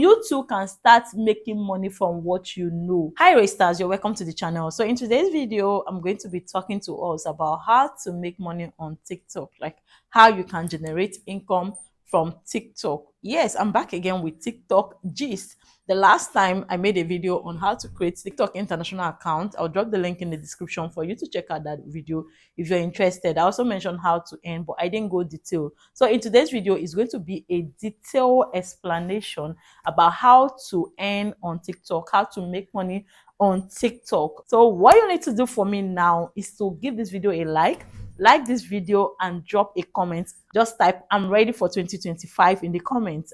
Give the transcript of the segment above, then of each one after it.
you too can start making money from what you know. Hi Raystars, you're welcome to the channel. So in today's video, I'm going to be talking to us about how to make money on TikTok, like how you can generate income from TikTok. Yes, I'm back again with TikTok gist. The last time I made a video on how to create TikTok international account. I'll drop the link in the description for you to check out that video if you're interested. I also mentioned how to earn, but I didn't go detail. So in today's video is going to be a detailed explanation about how to earn on TikTok, how to make money on TikTok. So what you need to do for me now is to give this video a like this video and drop a comment. Just type "I'm ready for 2025" in the comments.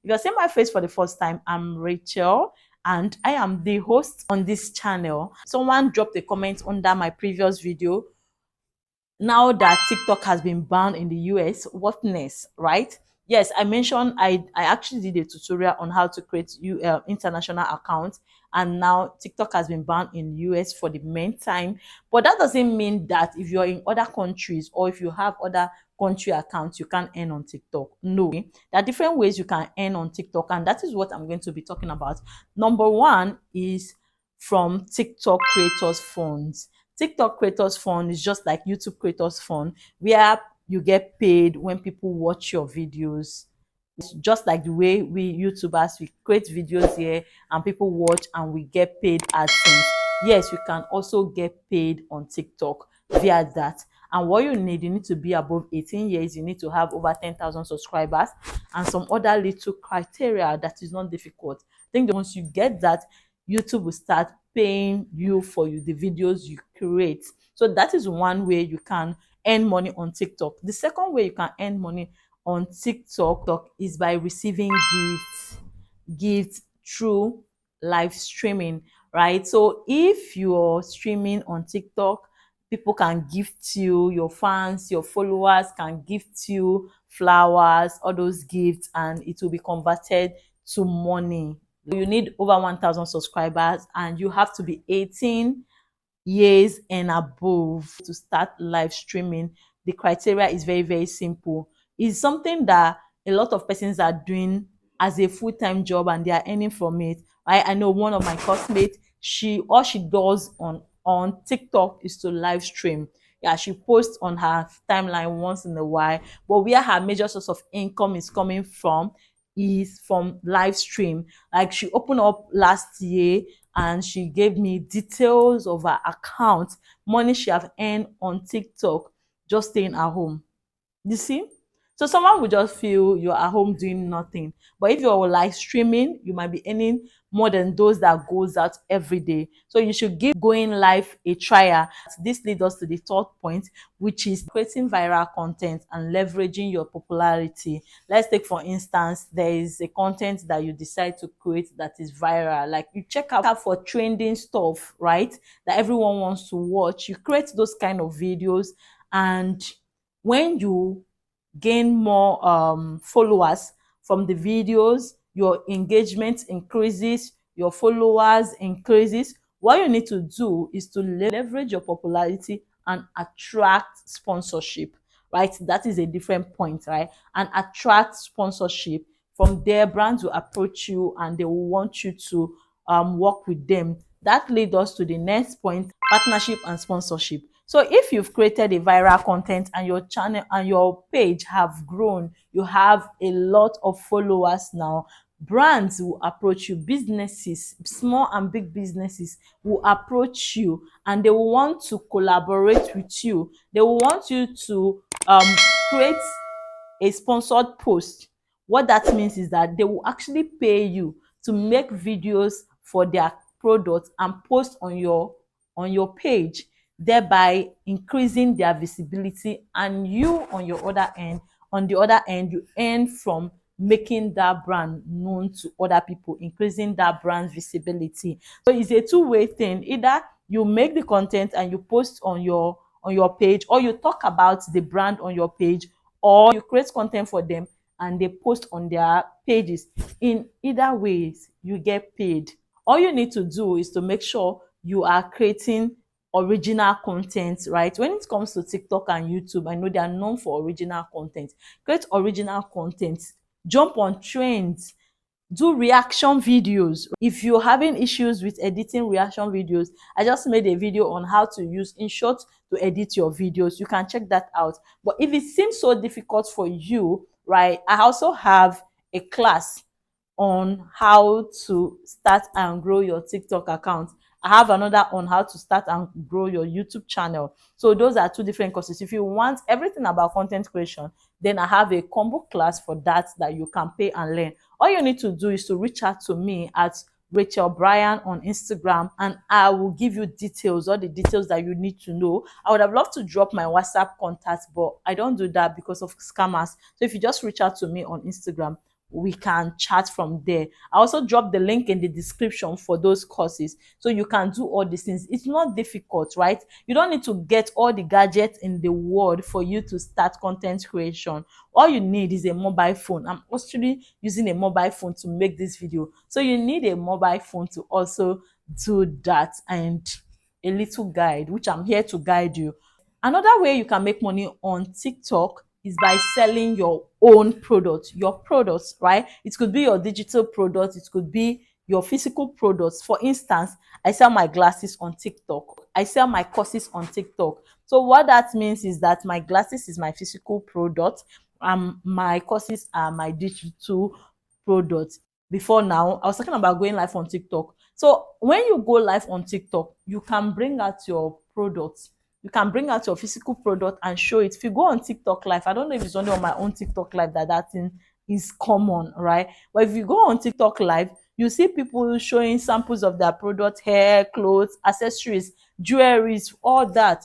If you're seeing my face for the first time, I'm Rachel and I am the host on this channel. Someone dropped a comment under my previous video. Now that TikTok has been banned in the US, what next, right? Yes, I mentioned I actually did a tutorial on how to create international accounts, and now TikTok has been banned in the US for the meantime. But that doesn't mean that if you're in other countries or if you have other country accounts, you can't earn on TikTok. No, there are different ways you can earn on TikTok, and that is what I'm going to be talking about. Number one is from TikTok Creators Funds. TikTok Creators Fund is just like YouTube Creators Fund, where you get paid when people watch your videos. It's just like the way we YouTubers, we create videos here and people watch and we get paid AdSense. Yes, you can also get paid on TikTok via that. And what you need to be above 18 years, you need to have over 10,000 subscribers and some other little criteria that is not difficult. I think that once you get that, YouTube will start paying you for the videos you create. So that is one way you can earn money on TikTok. The second way you can earn money on TikTok is by receiving gifts through live streaming, right? So if you're streaming on TikTok, people can gift you, your fans, your followers can gift you flowers, all those gifts, and it will be converted to money. You need over 1,000 subscribers and you have to be 18 years and above to start live streaming. The criteria is very, very simple. It's something that a lot of persons are doing as a full-time job and they are earning from it. I know one of my classmates, all she does on TikTok is to live stream. Yeah, she posts on her timeline once in a while, but where her major source of income is coming from is from live stream. Like she opened up last year and she gave me details of her account, money she have earned on TikTok, just staying at home. You see? So someone will just feel you're at home doing nothing. But if you're live streaming, you might be earning more than those that goes out every day. So you should give going live a trial. This leads us to the third point, which is creating viral content and leveraging your popularity. Let's take, for instance, there is a content that you decide to create that is viral. Like you check out for trending stuff, right? That everyone wants to watch. You create those kind of videos, and when you gain more followers from the videos, your engagement increases, your followers increases. What you need to do is to leverage your popularity and attract sponsorship, right? That is a different point, right? And attract sponsorship. From there, brands will approach you and they will want you to work with them. That leads us to the next point: partnership and sponsorship. So if you've created a viral content and your channel and your page have grown, you have a lot of followers now, brands will approach you, businesses, small and big businesses will approach you and they will want to collaborate with you. They will want you to create a sponsored post. What that means is that they will actually pay you to make videos for their products and post on your page, thereby increasing their visibility. And you on the other end, you earn from making that brand known to other people, increasing that brand's visibility. So it's a two-way thing. Either you make the content and you post on your page, or you talk about the brand on your page, or you create content for them and they post on their pages. In either ways, you get paid. All you need to do is to make sure you are creating original content, right? When it comes to TikTok and YouTube, I know they are known for original content. Create original content, jump on trends, do reaction videos. If you're having issues with editing reaction videos, I just made a video on how to use InShot to edit your videos. You can check that out. But if it seems so difficult for you, right, I also have a class on how to start and grow your TikTok account. I have another on how to start and grow your YouTube channel. So those are two different courses. If you want everything about content creation, then I have a combo class for that you can pay and learn. All you need to do is to reach out to me at Rachel Bryan on Instagram, and I will give you details, all the details that you need to know. I would have loved to drop my WhatsApp contact, but I don't do that because of scammers. So if you just reach out to me on Instagram, we can chat from there. I also drop the link in the description for those courses, so you can do all these things. It's not difficult, right? You don't need to get all the gadgets in the world for you to start content creation. All you need is a mobile phone. I'm actually using a mobile phone to make this video, so you need a mobile phone to also do that, and a little guide, which I'm here to guide you. Another way you can make money on TikTok is by selling your own products, right? It could be your digital product, it could be your physical products. For instance, I sell my glasses on TikTok. I sell my courses on TikTok. So what that means is that my glasses is my physical product, my courses are my digital products. Before now, I was talking about going live on TikTok. So when you go live on TikTok, you can bring out your products, you can bring out your physical product and show it. If you go on TikTok live, I don't know if it's only on my own TikTok live that thing is common, right? But if you go on TikTok live, you see people showing samples of their product, hair, clothes, accessories, jewelries, all that.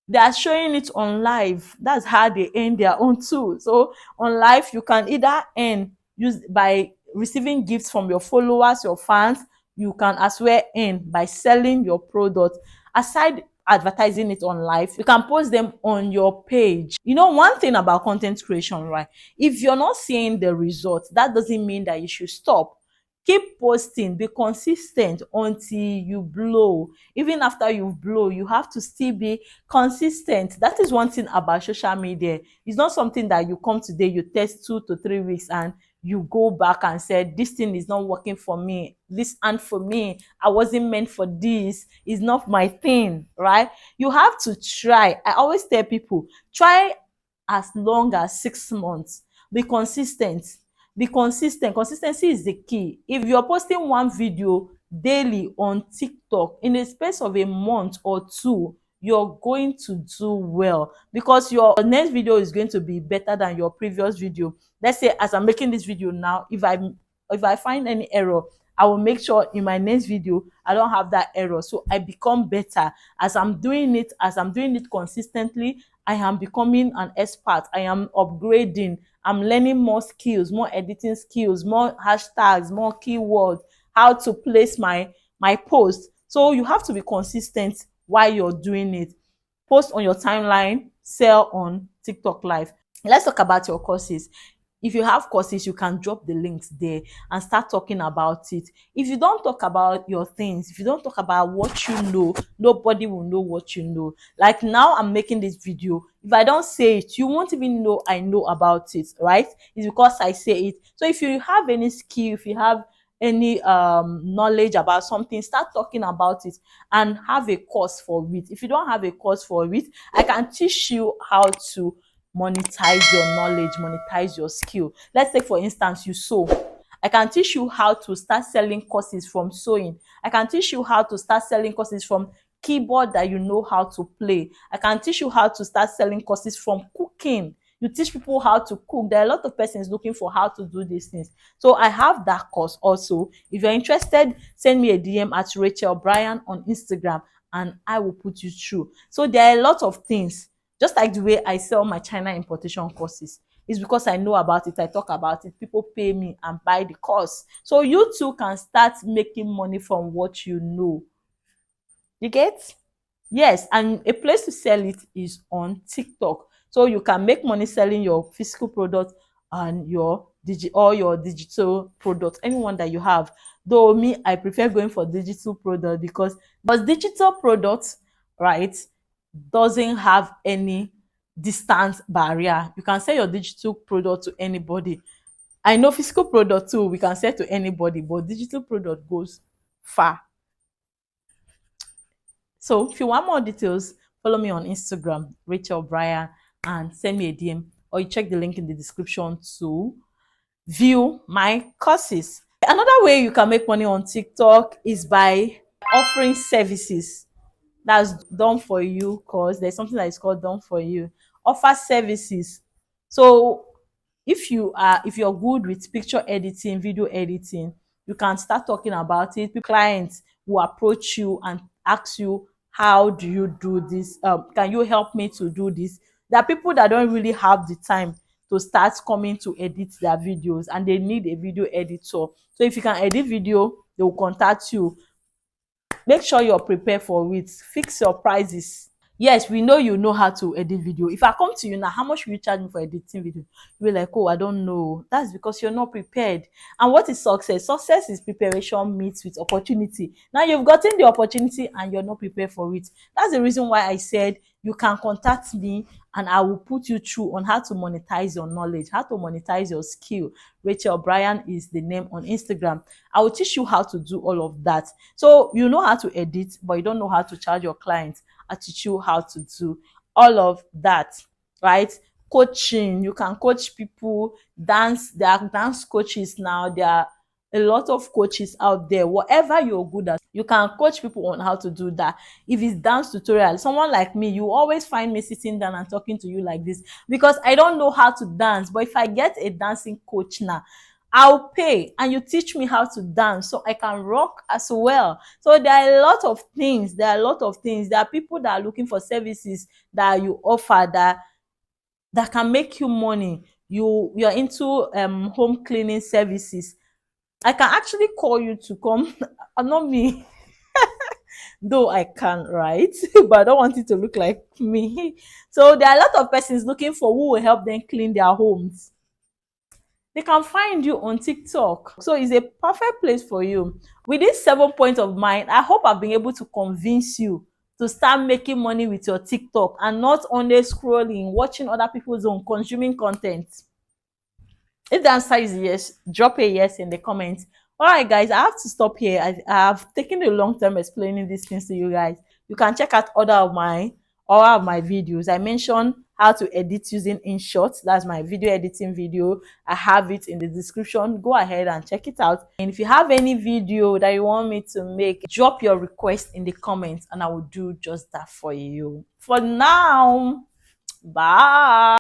They are showing it on live. That's how they earn their own too. So on live, you can either earn use by receiving gifts from your followers, your fans. You can as well earn by selling your product. Aside advertising it on live, you can post them on your page. You know, one thing about content creation, right? If you're not seeing the results, that doesn't mean that you should stop. Keep posting, be consistent until you blow. Even after you blow, you have to still be consistent. That is one thing about social media. It's not something that you come today, you test 2 to 3 weeks, and you go back and say, this thing is not working for me. This and for me, I wasn't meant for this. It's not my thing, right? You have to try. I always tell people, try as long as 6 months. Be consistent. Be consistent. Consistency is the key. If you're posting one video daily on TikTok in a space of a month or two, you're going to do well, because your next video is going to be better than your previous video. Let's say as I'm making this video now, if I find any error, I will make sure in my next video I don't have that error. So I become better as I'm doing it. As I'm doing it consistently, I am becoming an expert. I am upgrading. I'm learning more skills, more editing skills, more hashtags, more keywords, how to place my post. So you have to be consistent while you're doing it. Post on your timeline, sell on TikTok live. Let's talk about your courses. If you have courses, you can drop the links there and start talking about it. If you don't talk about your things, if you don't talk about what you know, nobody will know what you know. Like now I'm making this video. If I don't say it, you won't even know I know about it, right? It's because I say it. So if you have any skill, if you have any knowledge about something, start talking about it and have a course for it. If you don't have a course for it, I can teach you how to monetize your knowledge, monetize your skill. Let's say for instance you sew. I can teach you how to start selling courses from sewing. I can teach you how to start selling courses from keyboard that you know how to play. I can teach you how to start selling courses from cooking. You teach people how to cook. There are a lot of persons looking for how to do these things. So I have that course also. If you're interested, send me a DM at Rachel Bryan on Instagram and I will put you through. So there are a lot of things. Just like the way I sell my China importation courses. It's because I know about it, I talk about it, people pay me and buy the course. So you too can start making money from what you know. You get? Yes, and a place to sell it is on TikTok. So you can make money selling your physical product and your your digital product, anyone that you have. Though me, I prefer going for digital product because digital products right, doesn't have any distance barrier. You can sell your digital product to anybody. I know physical product too, we can sell to anybody, but digital product goes far. So if you want more details, follow me on Instagram, Rachel Brian, and send me a DM, or you check the link in the description to view my courses. Another way you can make money on TikTok is by offering services. That's done for you, because there's something that is called done for you. Offer services. So if you're good with picture editing, video editing, you can start talking about it. Clients will approach you and ask you, how do you do this? Can you help me to do this? There are people that don't really have the time to start coming to edit their videos, and they need a video editor. So if you can edit video, they will contact you. Make sure you're prepared for it. Fix your prices. Yes, we know you know how to edit video. If I come to you now, how much will you charge me for editing video? You'll be like, oh, I don't know. That's because you're not prepared. And what is success? Success is preparation meets with opportunity. Now you've gotten the opportunity and you're not prepared for it. That's the reason why I said you can contact me and I will put you through on how to monetize your knowledge, how to monetize your skill. Rachel Bryan is the name on Instagram. I will teach you how to do all of that. So you know how to edit, but you don't know how to charge your clients. I teach you how to do all of that, right? Coaching, you can coach people. Dance, there are dance coaches now. There are a lot of coaches out there. Whatever you're good at, you can coach people on how to do that. If it's dance tutorial, someone like me, you always find me sitting down and talking to you like this, because I don't know how to dance. But if I get a dancing coach now, I'll pay and you teach me how to dance so I can rock as well. So there are a lot of things. There are a lot of things. There are people that are looking for services that you offer that can make you money. You're into home cleaning services. I can actually call you to come. Not me, though I can, right? But I don't want it to look like me. So there are a lot of persons looking for who will help them clean their homes. They can find you on TikTok. So it's a perfect place for you. With these 7 points of mine, I hope I've been able to convince you to start making money with your TikTok and not only scrolling, watching other people's own, consuming content. If the answer is yes, drop a yes in the comments. All right, guys, I have to stop here. I've taken a long time explaining these things to you guys. You can check out all of my videos. I mentioned how to edit using InShot. That's my video editing video. I have it in the description. Go ahead and check it out. And if you have any video that you want me to make, drop your request in the comments and I will do just that for you. For now, bye.